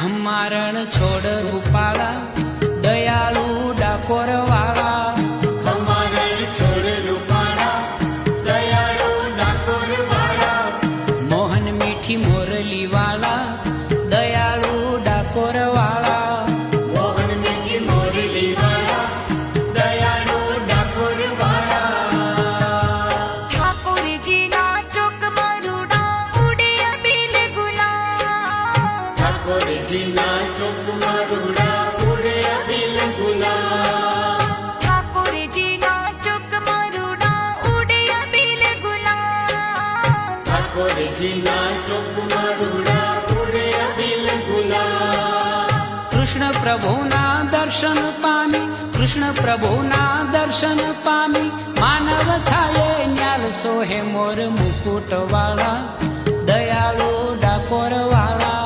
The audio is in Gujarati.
ખમારણ છોડ રૂપાળા દયાળુ ડાકોર વાળા. ખમારણ છોડ રૂપાળા દયાળુ ડાકોર વાળા. મોહન મીઠી મોરલી વાળા દયાળુ ડાકોર વાળા. મોહન મીઠી મોરલી વાળા દયાળુ ડાકોર વાળા. ઠાકોરજીના ચોકમાં રૂડા ઉડે અબીલ ગુલાબ. ઠાકોરજીના ચોકમાં રૂડા ઉડે અબીલ ગુલાબ. ઠાકોરજીના ચોકમાં રૂડા ઉડે અબીલ ગુલાબ. ઠાકોરજીના ચોકમાં રૂડા ઉડે અબીલ ગુલાબ. કૃષ્ણ પ્રભુના દર્શન પામી કૃષ્ણ પ્રભુના દર્શન પામી માનવ થાય ન્યાલ સોહે મોર મુકુટ વાળા દયાળુ ડાકોર વાળા.